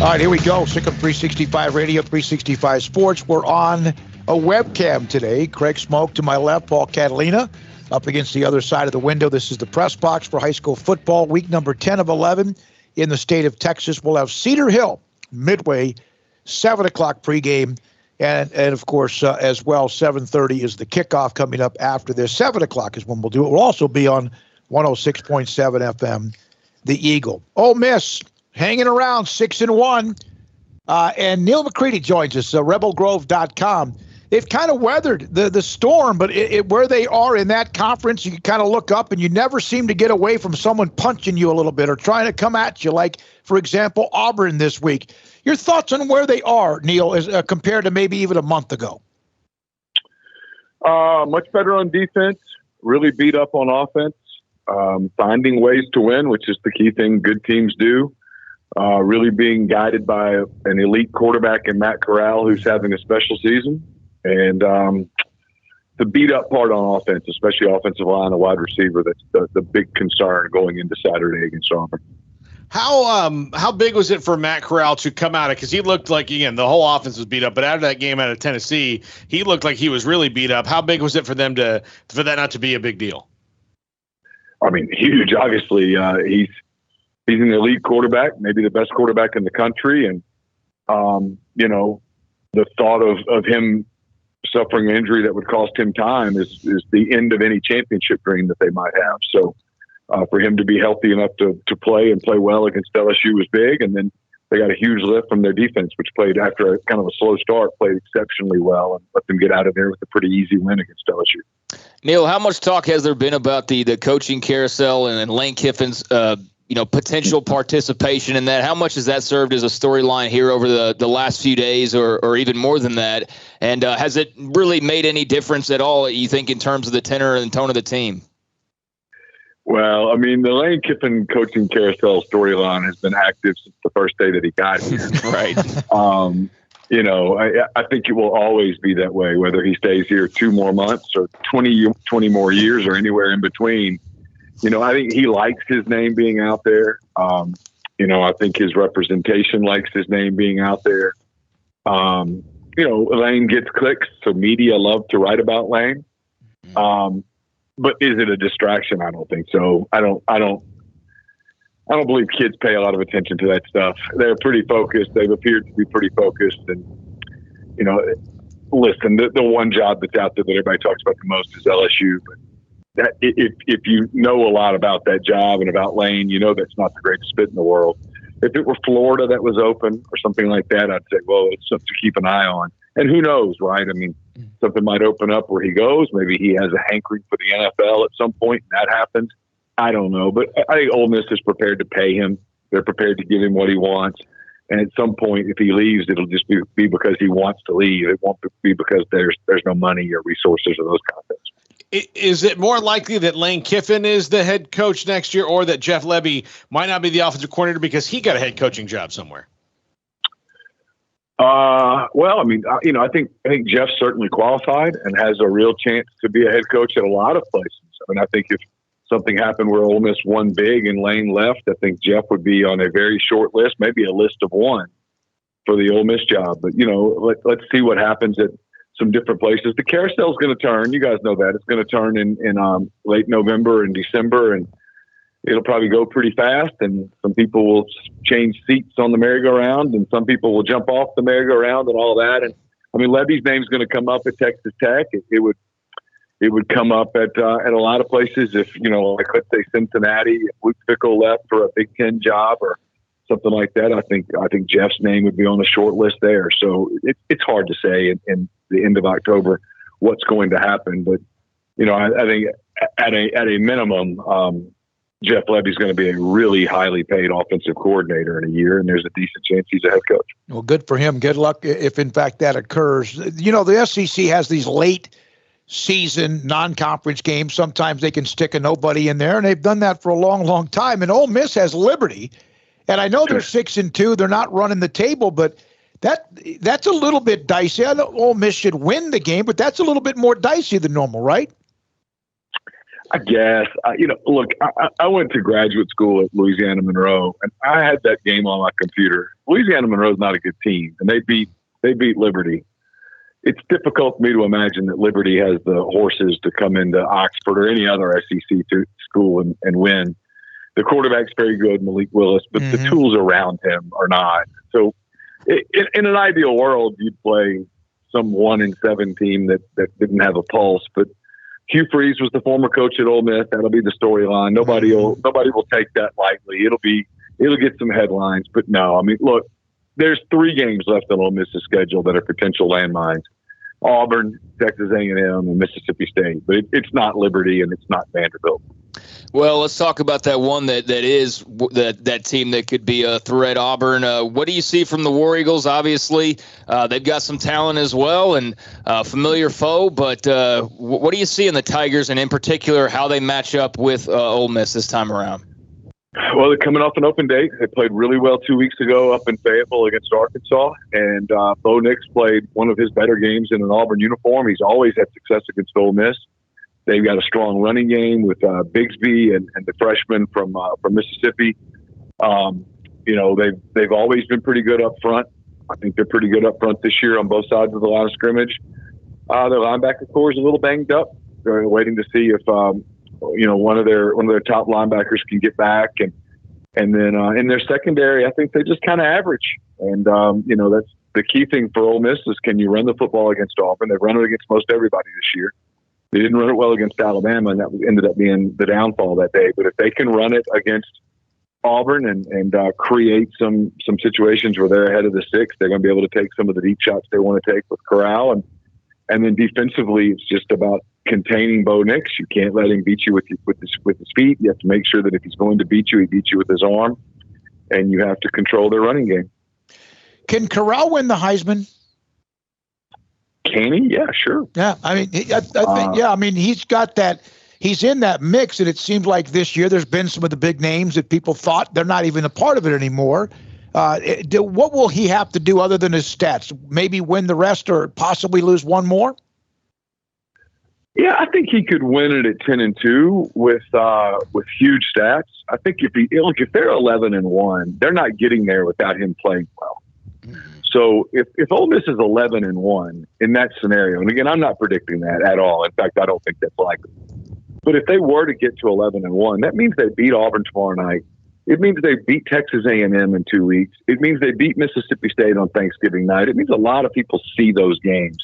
All right, here we go. Sikkim 365 Radio, 365 Sports. We're on a webcam today. Craig Smoak to my left, Paul Catalina up against the other side of the window. This is the press box for high school football, week number 10 of 11 in the state of Texas. We'll have Cedar Hill midway, 7 o'clock pregame, and of course, as well, 7:30 is the kickoff coming up after this. 7 o'clock is when we'll do it. We'll also be on 106.7 FM, The Eagle. Ole Miss hanging around 6-1. And Neil McCready joins us, rebelgrove.com. They've kind of weathered the storm, but where they are in that conference, you kind of look up and you never seem to get away from someone punching you a little bit or trying to come at you, like, for example, Auburn this week. Your thoughts on where they are, Neil, as compared to maybe even a month ago? Much better on defense, really beat up on offense, finding ways to win, which is the key thing good teams do. Really being guided by an elite quarterback in Matt Corral, who's having a special season. And the beat-up part on offense, especially offensive line, a wide receiver, that's the big concern going into Saturday against Auburn. How big was it for Matt Corral to come out of, because he looked like, again, the whole offense was beat up, but after that game out of Tennessee, he looked like he was really beat up. How big was it for them for that not to be a big deal? I mean, huge. Obviously, he's an elite quarterback, maybe the best quarterback in the country. And, the thought of him suffering an injury that would cost him time is the end of any championship dream that they might have. So for him to be healthy enough to play and play well against LSU was big. And then they got a huge lift from their defense, which played after a kind of a slow start, played exceptionally well and let them get out of there with a pretty easy win against LSU. Neil, how much talk has there been about the coaching carousel and Lane Kiffin's potential participation in that? How much has that served as a storyline here over the last few days or even more than that? And has it really made any difference at all, you think, in terms of the tenor and tone of the team? Well, I mean, the Lane Kiffin coaching carousel storyline has been active since the first day that he got here. Right. I think it will always be that way, whether he stays here 2 more months or 20 more years or anywhere in between. I think he likes his name being out there. I think his representation likes his name being out there. Lane gets clicks, so media love to write about Lane. But is it a distraction? I don't think so. I don't believe kids pay a lot of attention to that stuff. They're pretty focused. They've appeared to be pretty focused. And, listen, the one job that's out there that everybody talks about the most is LSU. But that if you know a lot about that job and about Lane, that's not the greatest fit in the world. If it were Florida that was open or something like that, I'd say, well, it's something to keep an eye on. And who knows, right? I mean, something might open up where he goes. Maybe he has a hankering for the NFL at some point, and that happens. I don't know. But I think Ole Miss is prepared to pay him. They're prepared to give him what he wants. And at some point, if he leaves, it'll just be because he wants to leave. It won't be because there's no money or resources or those kind of things. Is it more likely that Lane Kiffin is the head coach next year, or that Jeff Lebby might not be the offensive coordinator because he got a head coaching job somewhere? Well, I mean, I think Jeff's certainly qualified and has a real chance to be a head coach at a lot of places. I mean, I think if something happened where Ole Miss won big and Lane left, I think Jeff would be on a very short list, maybe a list of one for the Ole Miss job. But, let's see what happens at some different places. The carousel's going to turn. You guys know that. It's going to turn in late November and December, and it'll probably go pretty fast, and some people will change seats on the merry-go-round, and some people will jump off the merry-go-round and all that. And I mean, Lebby's name's going to come up at Texas Tech. It would come up at a lot of places. If like let's say Cincinnati, if Luke Fickell left for a Big Ten job or something like that, I think Jeff's name would be on the short list there. So it's hard to say in the end of October what's going to happen, but I think at a minimum. Jeff Lebby's going to be a really highly paid offensive coordinator in a year, and there's a decent chance he's a head coach. Well, good for him. Good luck if, in fact, that occurs. The SEC has these late season non-conference games. Sometimes they can stick a nobody in there, and they've done that for a long, long time. And Ole Miss has Liberty, and I know they're 6-2. They're not running the table, but that's a little bit dicey. I know Ole Miss should win the game, but that's a little bit more dicey than normal, right? I guess. Look, I went to graduate school at Louisiana Monroe, and I had that game on my computer. Louisiana Monroe is not a good team, and they beat Liberty. It's difficult for me to imagine that Liberty has the horses to come into Oxford or any other SEC school and win. The quarterback's very good, Malik Willis, but the tools around him are not. So in an ideal world, you'd play some 1-7 team that didn't have a pulse. But Hugh Freeze was the former coach at Ole Miss. That'll be the storyline. Nobody will take that lightly. It'll get some headlines. But no, I mean, look, there's 3 games left on Ole Miss's schedule that are potential landmines: Auburn, Texas A&M, and Mississippi State. But it's not Liberty and it's not Vanderbilt. Well, let's talk about that one that is that team that could be a threat, Auburn. What do you see from the War Eagles? Obviously, they've got some talent as well and familiar foe. But what do you see in the Tigers, and in particular how they match up with Ole Miss this time around? Well, they're coming off an open date. They played really well 2 weeks ago up in Fayetteville against Arkansas. And Bo Nix played one of his better games in an Auburn uniform. He's always had success against Ole Miss. They've got a strong running game with Bigsby and the freshman from Mississippi. They've always been pretty good up front. I think they're pretty good up front this year on both sides of the line of scrimmage. Their linebacker core is a little banged up. They're waiting to see if one of their top linebackers can get back, and then in their secondary, I think they just kind of average. And that's the key thing for Ole Miss is, can you run the football against Auburn? They've run it against most everybody this year. They didn't run it well against Alabama, and that ended up being the downfall that day. But if they can run it against Auburn and create some situations where they're ahead of the 6, they're going to be able to take some of the deep shots they want to take with Corral. And then defensively, it's just about containing Bo Nix. You can't let him beat you with his feet. You have to make sure that if he's going to beat you, he beats you with his arm. And you have to control their running game. Can Corral win the Heisman? Can he? Yeah, sure. Yeah, I mean, I think, yeah, I mean, he's got that. He's in that mix, and it seems like this year there's been some of the big names that people thought they're not even a part of it anymore. What will he have to do other than his stats? Maybe win the rest, or possibly lose one more? Yeah, I think he could win it at 10-2 with huge stats. I think if they're 11-1, they're not getting there without him playing well. So if Ole Miss is 11-1 in that scenario, and again, I'm not predicting that at all. In fact, I don't think that's likely. But if they were to get to 11-1, that means they beat Auburn tomorrow night. It means they beat Texas A&M in 2 weeks. It means they beat Mississippi State on Thanksgiving night. It means a lot of people see those games.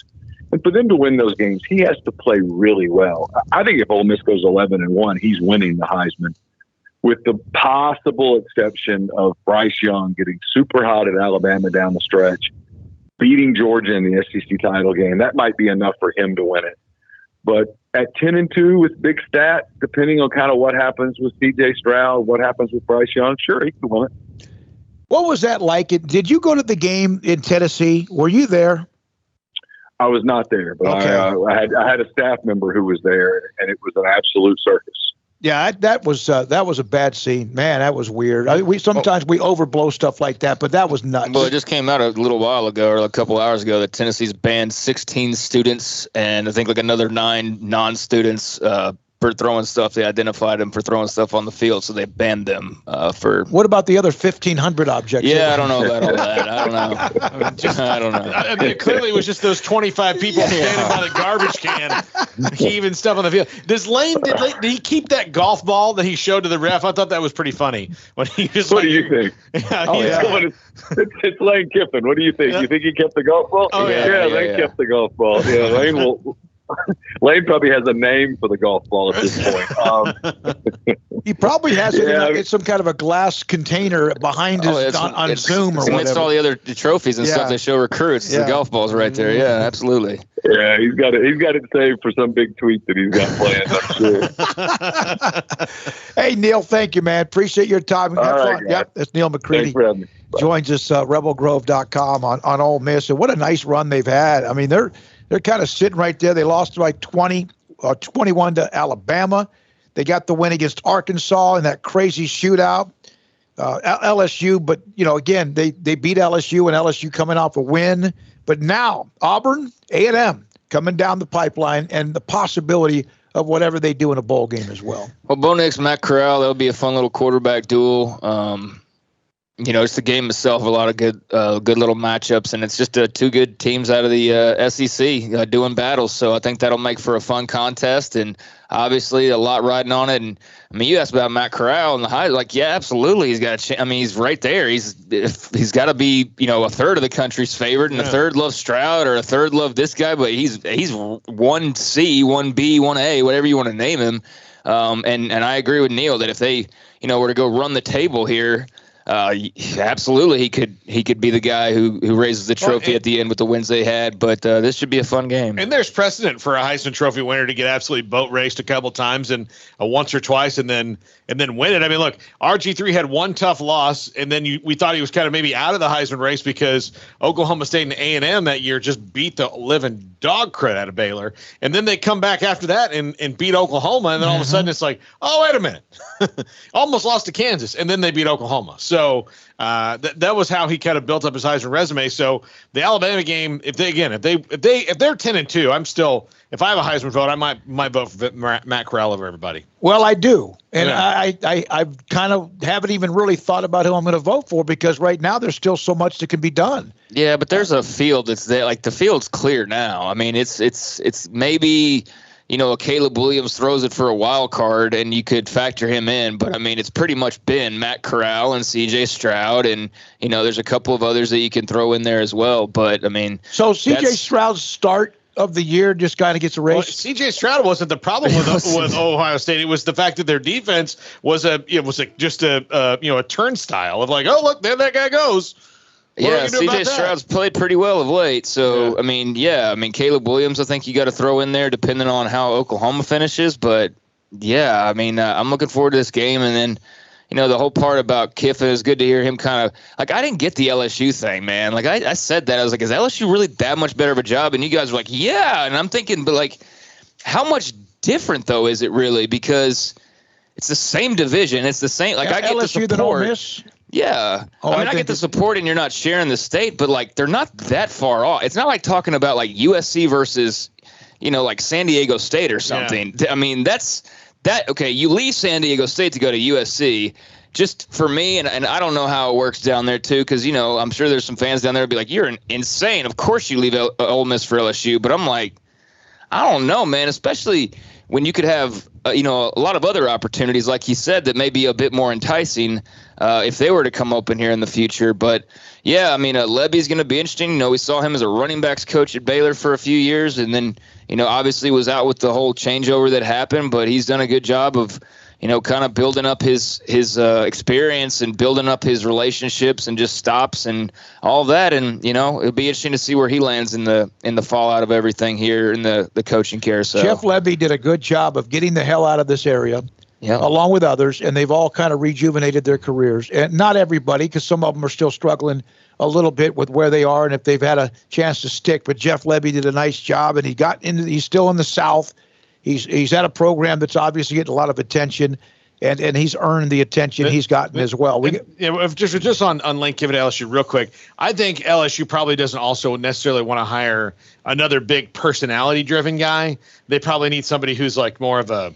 And for them to win those games, he has to play really well. I think if Ole Miss goes 11-1, he's winning the Heisman, with the possible exception of Bryce Young getting super hot at Alabama down the stretch, beating Georgia in the SEC title game. That might be enough for him to win it. But at 10-2 with big stats, depending on kind of what happens with C.J. Stroud, what happens with Bryce Young, sure, he can win it. What was that like? Did you go to the game in Tennessee? Were you there? I was not there, but okay. I had a staff member who was there, and it was an absolute circus. Yeah, that was a bad scene, man. That was weird. We sometimes overblow stuff like that, but that was nuts. Well, it just came out a little while ago, or a couple hours ago, that Tennessee's banned 16 students and I think like another 9 non-students for throwing stuff. They identified them for throwing stuff on the field, so they banned them for. What about the other 1,500 objects? Yeah, I don't know about all that. I don't know. I don't know. I mean, clearly it was just those 25 people standing by the garbage can, heaving stuff on the field. Did he keep that golf ball that he showed to the ref? I thought that was pretty funny. When he just what do you think? Yeah, it's Lane Kiffin. What do you think? You think he kept the golf ball? Oh, Lane kept the golf ball. Yeah, Lane will. Lane probably has a name for the golf ball at this point. He probably has it in some kind of a glass container behind his on Zoom or whatever. Amidst all the other trophies and stuff they show recruits. The golf ball's right there. Yeah, absolutely. Yeah, he's got it saved for some big tweet that he's got planned, I'm sure. Hey, Neil, thank you, man. Appreciate your time. Have fun. Yep, that's Neil McCready. Thanks for having me. Joins us, rebelgrove.com on Ole Miss. And what a nice run they've had. I mean, they're kind of sitting right there. They lost like 20 or 21 to Alabama. They got the win against Arkansas in that crazy shootout. LSU, but, again, they beat LSU, and LSU coming off a win. But now Auburn, A&M coming down the pipeline, and the possibility of whatever they do in a bowl game as well. Well, Bo Nix, Matt Corral, that'll be a fun little quarterback duel. It's the game itself, a lot of good little matchups, and it's just two good teams out of the SEC doing battles. So I think that'll make for a fun contest, and obviously a lot riding on it. And I mean, you asked about Matt Corral and the high, like, yeah, absolutely, he's got a chance. I mean, he's right there. He's got to be, a third of the country's favorite, and a third loves Stroud, or a third love this guy, but he's 1C, 1B, 1A, whatever you want to name him. And I agree with Neil that if they, were to go run the table here. Absolutely, he could be the guy who raises the trophy at the end with the wins they had. But this should be a fun game. And there's precedent for a Heisman Trophy winner to get absolutely boat raced a couple times and once or twice, and then win it. I mean, look, RG3 had one tough loss, and then we thought he was kind of maybe out of the Heisman race because Oklahoma State and A&M that year just beat the living dog crud out of Baylor, and then they come back after that and beat Oklahoma, and then all of a sudden it's like, oh, wait a minute, almost lost to Kansas, and then they beat Oklahoma. So that was how he kind of built up his Heisman resume. So the Alabama game, if they're 10-2, I'm still, if I have a Heisman vote, I might vote for Matt Corral over everybody. Well, I do, and I kind of haven't even really thought about who I'm going to vote for because right now there's still so much that can be done. Yeah, but there's a field that's there. Like the field's clear now. I mean, it's maybe. Caleb Williams throws it for a wild card, and you could factor him in. But, I mean, it's pretty much been Matt Corral and C.J. Stroud, and, there's a couple of others that you can throw in there as well. But, I mean. So C.J. Stroud's start of the year just kind of gets erased? Well, C.J. Stroud wasn't the problem with Ohio State. It was the fact that their defense was a turnstile of like, oh, look, there that guy goes. Yeah, C.J. Stroud's played pretty well of late. So, yeah. I mean, Caleb Williams, I think you got to throw in there depending on how Oklahoma finishes. But, yeah, I mean, I'm looking forward to this game. And then, the whole part about Kiffin is good to hear him kind of – like, I didn't get the LSU thing, man. Like, I said that. I was like, is LSU really that much better of a job? And you guys were like, yeah. And I'm thinking, but, like, how much different, though, is it really? Because it's the same division. It's the same – like, I get LSU the support. Ole Miss? Yeah. I get the support and you're not sharing the state, but like they're not that far off. It's not like talking about like USC versus, like San Diego State or something. Yeah. I mean, okay, you leave San Diego State to go to USC. Just for me, and I don't know how it works down there too, because, I'm sure there's some fans down there who'd be like, you're insane. Of course you leave Ole Miss for LSU. But I'm like, I don't know, man, especially when you could have, a lot of other opportunities, like he said, that may be a bit more enticing if they were to come open here in the future. But, yeah, I mean, Levy's going to be interesting. We saw him as a running backs coach at Baylor for a few years and then, obviously was out with the whole changeover that happened. But he's done a good job of, kind of building up his experience and building up his relationships and just stops and all that. And, it'll be interesting to see where he lands in the fallout of everything here in the coaching carousel. Jeff Levy did a good job of getting the hell out of this area, along with others, and they've all kind of rejuvenated their careers. And not everybody, because some of them are still struggling a little bit with where they are and if they've had a chance to stick. But Jeff Levy did a nice job, and he's still in the South. He's had a program that's obviously getting a lot of attention, and he's earned the attention he's gotten as well. Just on Lane Kiffin at LSU real quick, I think LSU probably doesn't also necessarily want to hire another big personality-driven guy. They probably need somebody who's like more of a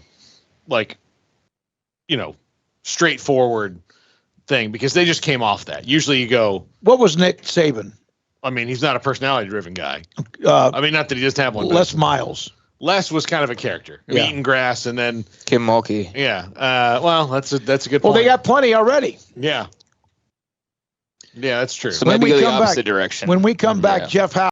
straightforward thing because they just came off that. Usually you go, what was Nick Saban? I mean, he's not a personality-driven guy. Not that he doesn't have one. Les Miles. Les was kind of a character, eating grass, and then Kim Mulkey. Yeah. Well, that's a good point. Well, they got plenty already. Yeah. Yeah, that's true. So maybe go the opposite direction. When we come back, Jeff Howe.